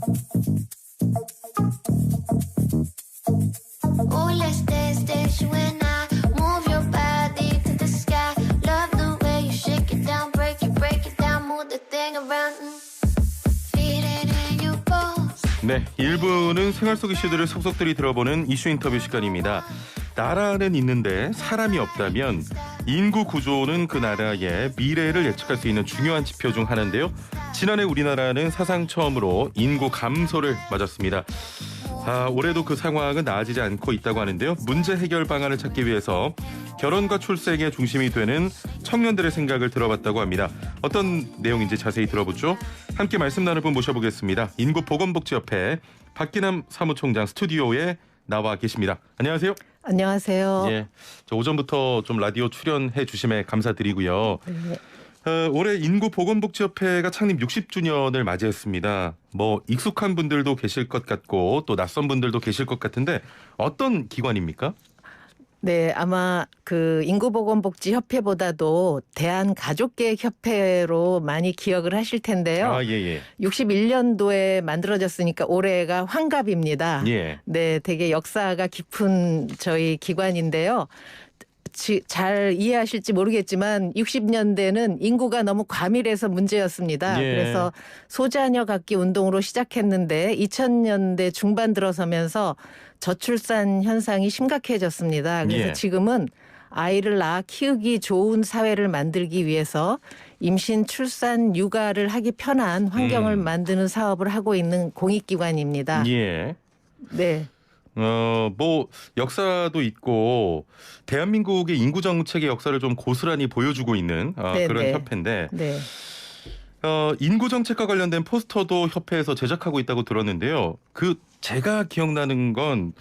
Oh, let's dance, dance, you and I. Move your body to the sky. Love the way you shake it down, break it down, move the thing around. Feel it in your bones. 네, 1부는 생활 속 이슈들을 속속들이 들어보는 이슈 인터뷰 시간입니다. 나라는 있는데 사람이 없다면 인구 구조는 그 나라의 미래를 예측할 수 있는 중요한 지표 중 하나인데요. 지난해 우리나라는 사상 처음으로 인구 감소를 맞았습니다. 올해도 그 상황은 나아지지 않고 있다고 하는데요. 문제 해결 방안을 찾기 위해서 결혼과 출생의 중심이 되는 청년들의 생각을 들어봤다고 합니다. 어떤 내용인지 자세히 들어보죠. 함께 말씀 나눌 분 모셔보겠습니다. 인구보건복지협회 박기남 사무총장 스튜디오에 나와 계십니다. 안녕하세요. 안녕하세요. 예, 저 오전부터 좀 라디오 출연해 주심에 감사드리고요. 네. 올해 인구보건복지협회가 창립 60주년을 맞이했습니다. 뭐 익숙한 분들도 계실 것 같고 또 낯선 분들도 계실 것 같은데 어떤 기관입니까? 네, 아마 그 인구보건복지협회보다도 대한가족계획협회로 많이 기억을 하실 텐데요. 예. 61년도에 만들어졌으니까 올해가 환갑입니다. 예. 네, 되게 역사가 깊은 저희 기관인데요. 잘 이해하실지 모르겠지만 60년대는 인구가 너무 과밀해서 문제였습니다. 예. 그래서 소자녀 갖기 운동으로 시작했는데 2000년대 중반 들어서면서 저출산 현상이 심각해졌습니다. 그래서 예. 지금은 아이를 낳아 키우기 좋은 사회를 만들기 위해서 임신, 출산, 육아를 하기 편한 환경을 만드는 사업을 하고 있는 공익기관입니다. 예. 네. 뭐 역사도 있고 대한민국의 인구 정책의 역사를 좀 고스란히 보여주고 있는 그런 협회인데 네. 인구 정책과 관련된 포스터도 협회에서 제작하고 있다고 들었는데요. 제가 기억나는 건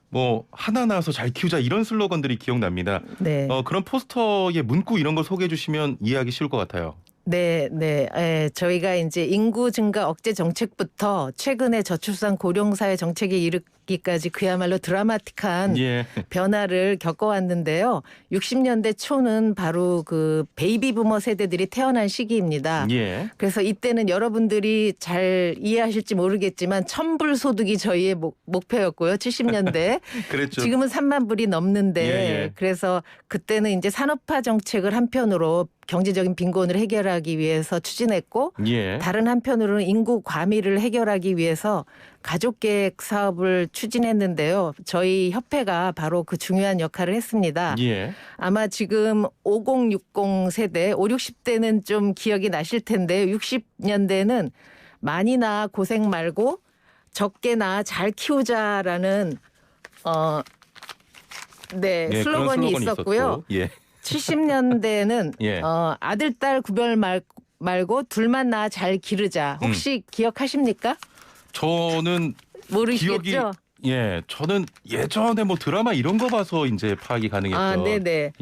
뭐 하나 낳아서 잘 키우자 이런 슬로건들이 기억납니다. 네. 그런 포스터의 문구 이런 걸 소개해 주시면 이해하기 쉬울 것 같아요. 네. 저희가 이제 인구 증가 억제 정책부터 최근에 저출산 고령사회 정책에 이르기까지 그야말로 드라마틱한 변화를 겪어왔는데요. 60년대 초는 바로 그 베이비 부머 세대들이 태어난 시기입니다. 그래서 이때는 여러분들이 잘 이해하실지 모르겠지만 1,000불 소득이 저희의 목표였고요. 70년대. 그랬죠. 지금은 3만 불이 넘는데 그래서 그때는 이제 산업화 정책을 한편으로 경제적인 빈곤을 해결하기 위해서 추진했고 다른 한편으로는 인구 과밀을 해결하기 위해서 가족계획 사업을 추진했는데요. 저희 협회가 바로 그 중요한 역할을 했습니다. 아마 지금 5060 세대, 5, 60대는 좀 기억이 나실 텐데 60년대는 많이 낳아 고생 말고 적게 낳아 잘 키우자라는 슬로건이 있었고요. 70년대는 아들, 딸 구별 말고 둘만 낳아 잘 기르자. 혹시 기억하십니까? 저는 모르시겠죠? 저는 예전에 뭐 드라마 이런 거 봐서 이제 파악이 가능했죠. 네네.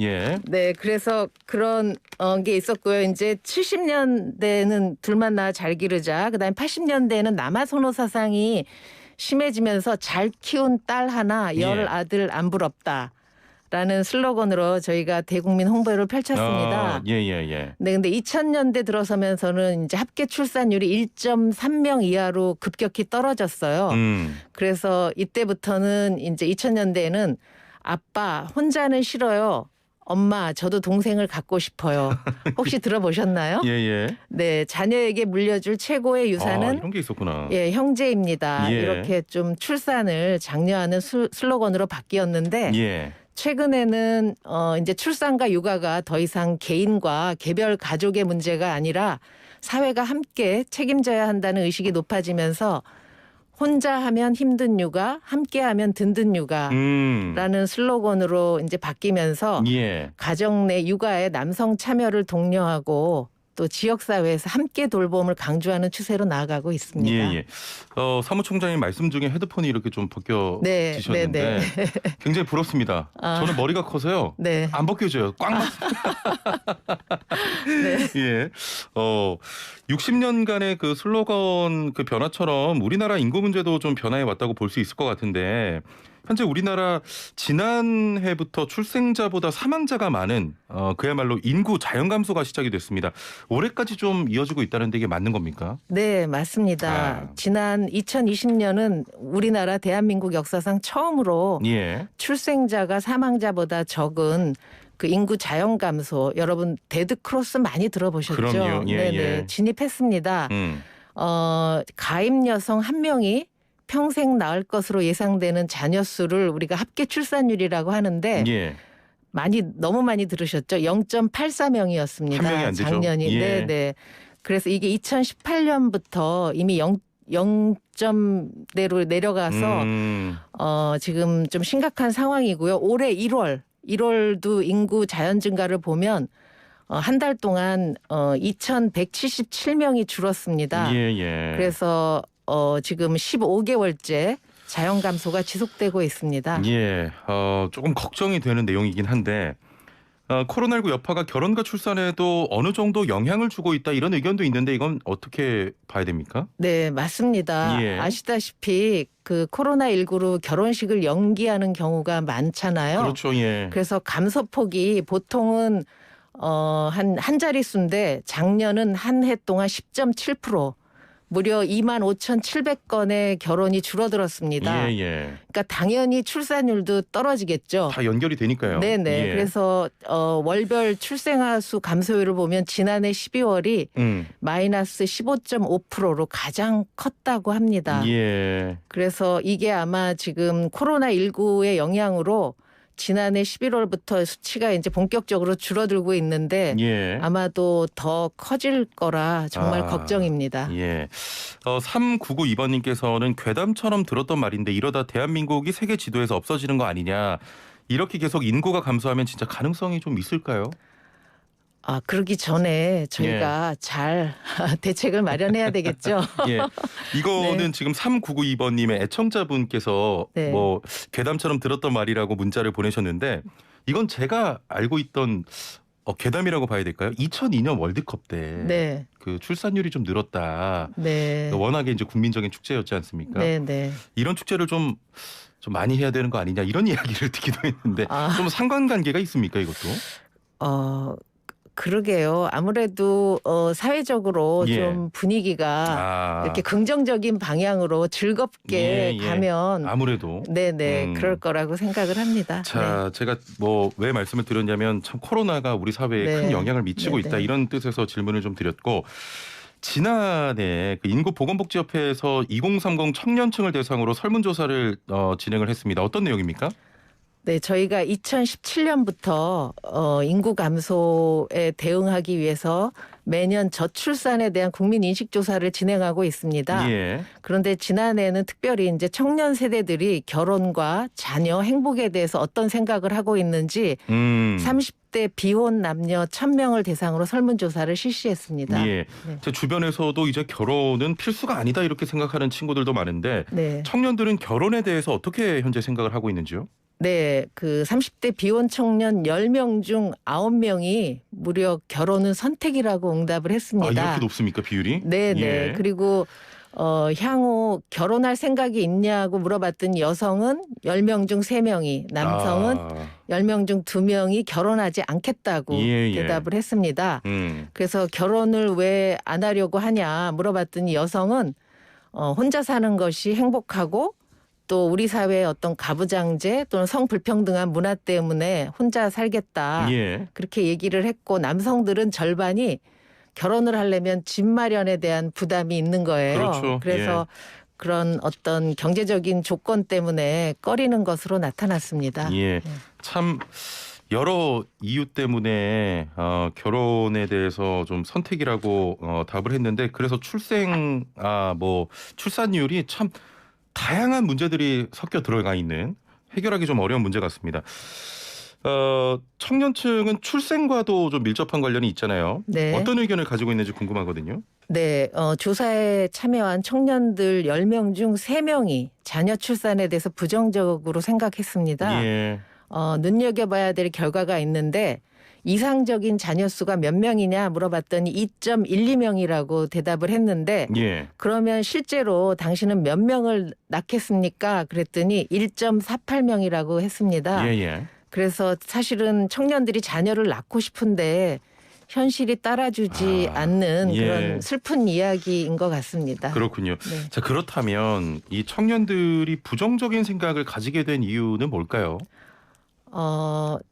네, 그래서 그런 게 있었고요. 이제 70년대는 둘만 낳아 잘 기르자. 그다음에 80년대에는 남아선호 사상이 심해지면서 잘 키운 딸 하나, 열 아들 안 부럽다. 라는 슬로건으로 저희가 대국민 홍보를 펼쳤습니다. 네, 근데 2000년대 들어서면서는 이제 합계 출산율이 1.3명 이하로 급격히 떨어졌어요. 그래서 이때부터는 이제 2000년대에는 아빠 혼자는 싫어요. 엄마 저도 동생을 갖고 싶어요. 혹시 들어보셨나요? 네, 자녀에게 물려줄 최고의 유산은 이런 게 있었구나. 형제입니다. 이렇게 좀 출산을 장려하는 슬로건으로 바뀌었는데 최근에는 이제 출산과 육아가 더 이상 개인과 개별 가족의 문제가 아니라 사회가 함께 책임져야 한다는 의식이 높아지면서 혼자 하면 힘든 육아, 함께 하면 든든 육아라는 슬로건으로 이제 바뀌면서 가정 내 육아에 남성 참여를 독려하고 또 지역사회에서 함께 돌봄을 강조하는 추세로 나아가고 있습니다. 사무총장님 말씀 중에 헤드폰이 이렇게 좀 벗겨지셨는데 굉장히 부럽습니다. 저는 머리가 커서요. 안 벗겨져요. 꽉 맞. 60년간의 그 슬로건 그 변화처럼 우리나라 인구 문제도 좀 변화해 왔다고 볼 수 있을 것 같은데 현재 우리나라 지난해부터 출생자보다 사망자가 많은 그야말로 인구 자연 감소가 시작이 됐습니다. 올해까지 좀 이어지고 있다는데 이게 맞는 겁니까? 네, 맞습니다. 지난 2020년은 우리나라 대한민국 역사상 처음으로 예. 출생자가 사망자보다 적은 그 인구 자연 감소, 여러분 데드 크로스 많이 들어보셨죠? 그럼요. 예, 네네, 예. 진입했습니다. 가임 여성 1명이 평생 낳을 것으로 예상되는 자녀 수를 우리가 합계 출산율이라고 하는데 예. 너무 많이 들으셨죠? 0.84명이었습니다. 한 명이 안 되죠. 작년이. 예. 네네. 그래서 이게 2018년부터 이미 0점대로 내려가서 지금 좀 심각한 상황이고요. 올해 1월도 인구 자연 증가를 보면 한 달 동안 2,177명이 줄었습니다. 예, 예. 그래서 지금 15개월째 자연 감소가 지속되고 있습니다. 예. 조금 걱정이 되는 내용이긴 한데 코로나19 여파가 결혼과 출산에도 어느 정도 영향을 주고 있다 이런 의견도 있는데 이건 어떻게 봐야 됩니까? 네, 맞습니다. 예. 아시다시피 그 코로나19로 결혼식을 연기하는 경우가 많잖아요. 그렇죠. 예. 그래서 감소폭이 보통은 한 자릿수인데 작년은 한 해 동안 10.7%, 무려 25,700건의 결혼이 줄어들었습니다. 예, 예. 그러니까 당연히 출산율도 떨어지겠죠. 다 연결이 되니까요. 네네. 예. 그래서 월별 출생아 수 감소율을 보면 지난해 12월이 마이너스 15.5%로 가장 컸다고 합니다. 예. 그래서 이게 아마 지금 코로나19의 영향으로 지난해 11월부터 수치가 이제 본격적으로 줄어들고 있는데 예. 아마도 더 커질 거라 정말 걱정입니다. 예. 3992번님께서는 괴담처럼 들었던 말인데 이러다 대한민국이 세계 지도에서 없어지는 거 아니냐. 이렇게 계속 인구가 감소하면 진짜 가능성이 좀 있을까요? 그러기 전에 저희가 잘 대책을 마련해야 되겠죠. 예. 이거는 네. 지금 3992번님의 애청자분께서 네. 뭐 괴담처럼 들었던 말이라고 문자를 보내셨는데 이건 제가 알고 있던 괴담이라고 봐야 될까요? 2002년 월드컵 때 네. 그 출산율이 좀 늘었다. 네. 워낙에 이제 국민적인 축제였지 않습니까? 네, 네. 이런 축제를 좀 많이 해야 되는 거 아니냐 이런 이야기를 듣기도 했는데 좀 상관관계가 있습니까 이것도? 그러게요. 아무래도 사회적으로 예. 좀 분위기가 이렇게 긍정적인 방향으로 즐겁게 가면 아무래도 네네 그럴 거라고 생각을 합니다. 자, 제가 왜 말씀을 드렸냐면 참 코로나가 우리 사회에 큰 영향을 미치고 있다 이런 뜻에서 질문을 좀 드렸고 지난해 그 인구보건복지협회에서 2030 청년층을 대상으로 설문조사를 진행을 했습니다. 어떤 내용입니까? 네, 저희가 2017년부터 인구 감소에 대응하기 위해서 매년 저출산에 대한 국민 인식 조사를 진행하고 있습니다. 예. 그런데 지난해에는 특별히 이제 청년 세대들이 결혼과 자녀 행복에 대해서 어떤 생각을 하고 있는지 30대 비혼 남녀 1,000명을 대상으로 설문조사를 실시했습니다. 예. 네. 제 주변에서도 이제 결혼은 필수가 아니다 이렇게 생각하는 친구들도 많은데 네. 청년들은 결혼에 대해서 어떻게 현재 생각을 하고 있는지요? 네, 그 30대 비혼 청년 10명 중 9명이 무려 결혼은 선택이라고 응답을 했습니다. 이렇게 높습니까 비율이? 네, 네. 예. 그리고 향후 결혼할 생각이 있냐고 물어봤더니 여성은 10명 중 3명이, 남성은 10명 중 2명이 결혼하지 않겠다고 대답을 했습니다. 그래서 결혼을 왜 안 하려고 하냐 물어봤더니 여성은 혼자 사는 것이 행복하고 또 우리 사회의 어떤 가부장제 또는 성불평등한 문화 때문에 혼자 살겠다. 그렇게 얘기를 했고 남성들은 절반이 결혼을 하려면 집 마련에 대한 부담이 있는 거예요. 그렇죠. 그래서 그런 어떤 경제적인 조건 때문에 꺼리는 것으로 나타났습니다. 예. 참 여러 이유 때문에 결혼에 대해서 좀 선택이라고 답을 했는데 그래서 출산율이 참 다양한 문제들이 섞여 들어가 있는 해결하기 좀 어려운 문제 같습니다. 청년층은 출생과도 좀 밀접한 관련이 있잖아요. 네. 어떤 의견을 가지고 있는지 궁금하거든요. 네, 조사에 참여한 청년들 10명 중 3명이 자녀 출산에 대해서 부정적으로 생각했습니다. 예. 눈여겨봐야 될 결과가 있는데 이상적인 자녀 수가 몇 명이냐 물어봤더니 2.12명이라고 대답을 했는데 예. 그러면 실제로 당신은 몇 명을 낳겠습니까? 그랬더니 1.48명이라고 했습니다. 예. 그래서 사실은 청년들이 자녀를 낳고 싶은데 현실이 따라주지 않는 예. 그런 슬픈 이야기인 것 같습니다. 그렇군요. 네. 자, 그렇다면 이 청년들이 부정적인 생각을 가지게 된 이유는 뭘까요?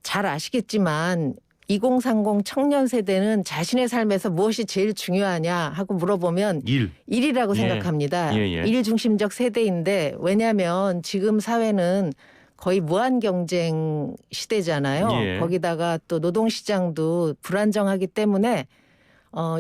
잘 아시겠지만 2030 청년 세대는 자신의 삶에서 무엇이 제일 중요하냐 하고 물어보면 일이라고 예. 생각합니다. 예. 일 중심적 세대인데 왜냐하면 지금 사회는 거의 무한 경쟁 시대잖아요. 예. 거기다가 또 노동시장도 불안정하기 때문에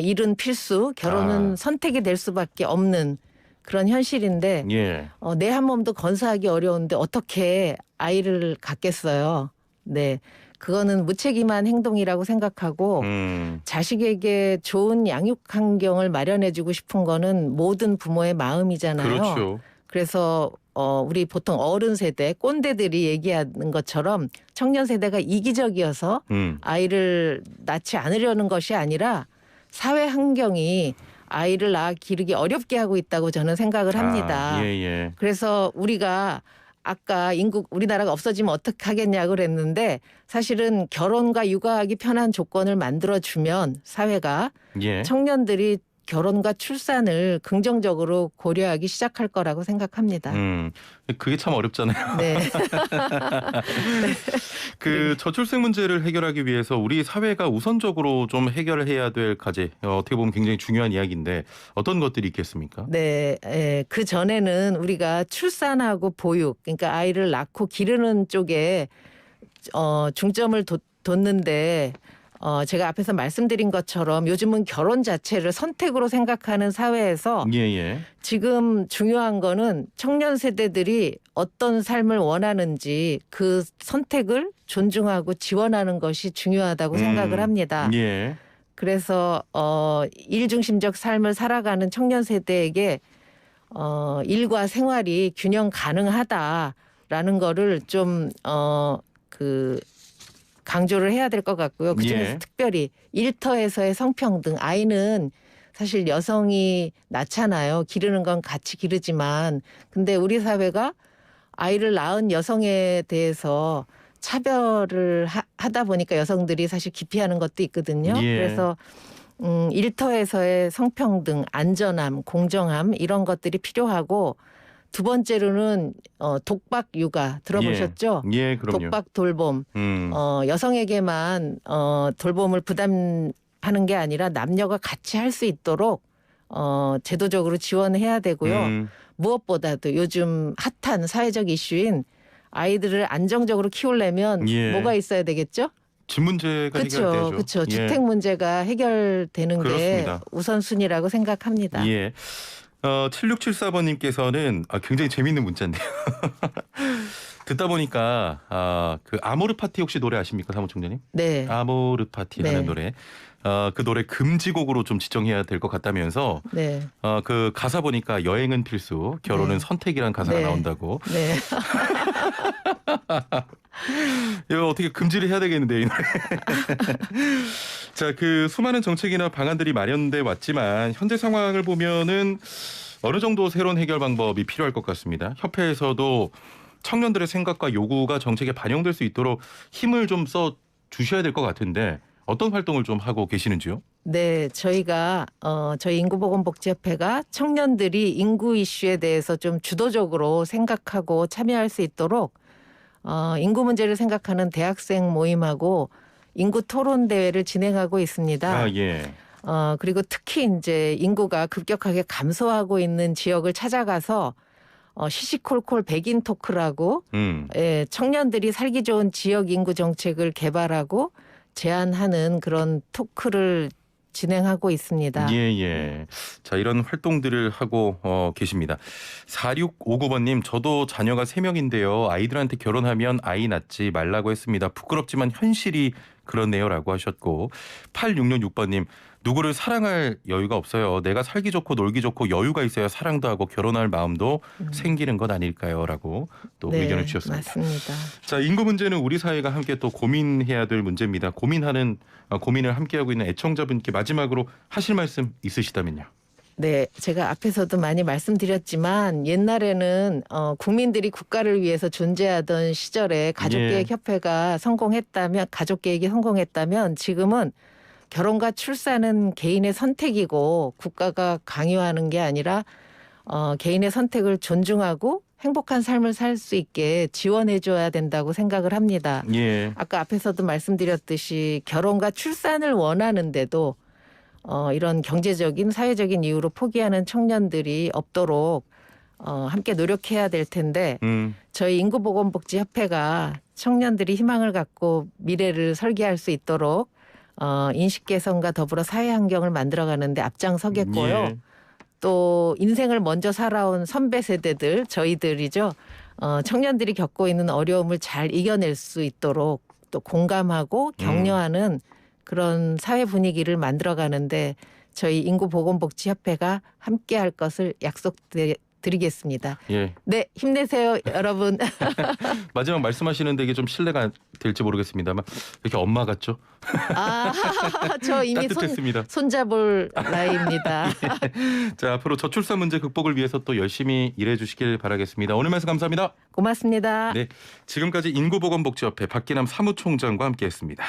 일은 필수, 결혼은 선택이 될 수밖에 없는 그런 현실인데 예. 내 한 몸도 건사하기 어려운데 어떻게 아이를 갖겠어요. 네, 그거는 무책임한 행동이라고 생각하고 자식에게 좋은 양육 환경을 마련해주고 싶은 거는 모든 부모의 마음이잖아요. 그렇죠. 그래서 우리 보통 어른 세대 꼰대들이 얘기하는 것처럼 청년 세대가 이기적이어서 아이를 낳지 않으려는 것이 아니라 사회 환경이 아이를 낳아 기르기 어렵게 하고 있다고 저는 생각을 합니다. 예. 그래서 우리가 아까 우리나라가 없어지면 어떡하겠냐고 그랬는데 사실은 결혼과 육아하기 편한 조건을 만들어주면 사회가 예. 청년들이 결혼과 출산을 긍정적으로 고려하기 시작할 거라고 생각합니다. 그게 참 어렵잖아요. 네. 그 저출생 문제를 해결하기 위해서 우리 사회가 우선적으로 좀 해결해야 될 과제, 어떻게 보면 굉장히 중요한 이야기인데 어떤 것들이 있겠습니까? 네, 그 전에는 우리가 출산하고 보육, 그러니까 아이를 낳고 기르는 쪽에 중점을 뒀는데. 제가 앞에서 말씀드린 것처럼 요즘은 결혼 자체를 선택으로 생각하는 사회에서 예. 지금 중요한 거는 청년 세대들이 어떤 삶을 원하는지 그 선택을 존중하고 지원하는 것이 중요하다고 생각을 합니다. 예. 그래서 일중심적 삶을 살아가는 청년 세대에게 일과 생활이 균형 가능하다라는 거를 좀 강조를 해야 될 것 같고요. 그중에서 특별히 일터에서의 성평등. 아이는 사실 여성이 낳잖아요. 기르는 건 같이 기르지만. 근데 우리 사회가 아이를 낳은 여성에 대해서 차별을 하다 보니까 여성들이 사실 기피하는 것도 있거든요. 예. 그래서 일터에서의 성평등, 안전함, 공정함 이런 것들이 필요하고 두 번째로는 독박 육아 들어보셨죠? 예, 그럼요. 독박 돌봄. 여성에게만 돌봄을 부담하는 게 아니라 남녀가 같이 할 수 있도록 제도적으로 지원해야 되고요. 무엇보다도 요즘 핫한 사회적 이슈인 아이들을 안정적으로 키우려면 뭐가 있어야 되겠죠? 집 문제가 해결돼야죠. 그렇죠. 주택 문제가 해결되는 그렇습니다. 게 우선순위라고 생각합니다. 예. 7674번님께서는 굉장히 재밌는 문자인데요. 듣다 보니까 그 아모르 파티 혹시 노래 아십니까, 사무총장님? 네. 아모르 파티라는 노래. 그 노래 금지곡으로 좀 지정해야 될 것 같다면서 네. 그 가사 보니까 여행은 필수, 결혼은 선택이란 가사가 나온다고. 네. 이거 어떻게 금지를 해야 되겠는데 이 노래. 자, 그 수많은 정책이나 방안들이 마련돼 왔지만 현재 상황을 보면은 어느 정도 새로운 해결 방법이 필요할 것 같습니다. 협회에서도 청년들의 생각과 요구가 정책에 반영될 수 있도록 힘을 좀 써 주셔야 될 것 같은데 어떤 활동을 좀 하고 계시는지요? 네, 저희가 저희 인구보건복지협회가 청년들이 인구 이슈에 대해서 좀 주도적으로 생각하고 참여할 수 있도록 인구 문제를 생각하는 대학생 모임하고 인구 토론 대회를 진행하고 있습니다. 예. 그리고 특히 이제 인구가 급격하게 감소하고 있는 지역을 찾아가서 시시콜콜 백인 토크라고 청년들이 살기 좋은 지역 인구 정책을 개발하고 제안하는 그런 토크를 진행하고 있습니다. 예. 자, 이런 활동들을 하고 계십니다. 4659번님, 저도 자녀가 3명인데요. 아이들한테 결혼하면 아이 낳지 말라고 했습니다. 부끄럽지만 현실이 그렇네요라고 하셨고 8666번님 누구를 사랑할 여유가 없어요. 내가 살기 좋고 놀기 좋고 여유가 있어야 사랑도 하고 결혼할 마음도 생기는 것 아닐까요?라고 또 네, 의견을 주셨습니다. 맞습니다. 자, 인구 문제는 우리 사회가 함께 또 고민해야 될 문제입니다. 고민을 함께하고 있는 애청자분께 마지막으로 하실 말씀 있으시다면요. 네, 제가 앞에서도 많이 말씀드렸지만 옛날에는 국민들이 국가를 위해서 존재하던 시절에 가족계획협회가 가족계획이 성공했다면 지금은 결혼과 출산은 개인의 선택이고 국가가 강요하는 게 아니라 개인의 선택을 존중하고 행복한 삶을 살 수 있게 지원해줘야 된다고 생각을 합니다. 예. 아까 앞에서도 말씀드렸듯이 결혼과 출산을 원하는데도 이런 경제적인 사회적인 이유로 포기하는 청년들이 없도록 함께 노력해야 될 텐데 저희 인구보건복지협회가 청년들이 희망을 갖고 미래를 설계할 수 있도록 인식 개선과 더불어 사회 환경을 만들어가는데 앞장서겠고요. 예. 또 인생을 먼저 살아온 선배 세대들 저희들이죠. 청년들이 겪고 있는 어려움을 잘 이겨낼 수 있도록 또 공감하고 격려하는 그런 사회 분위기를 만들어가는데 저희 인구보건복지협회가 함께할 것을 약속드리겠습니다. 예. 네, 힘내세요, 여러분. 마지막 말씀하시는데 이게 좀 신뢰가 될지 모르겠습니다만 이렇게 엄마 같죠? 저 이미 따뜻했습니다. 손잡을 나이입니다. 자, 앞으로 저출산 문제 극복을 위해서 또 열심히 일해 주시길 바라겠습니다. 오늘 말씀 감사합니다. 고맙습니다. 네, 지금까지 인구보건복지협회 박기남 사무총장과 함께했습니다.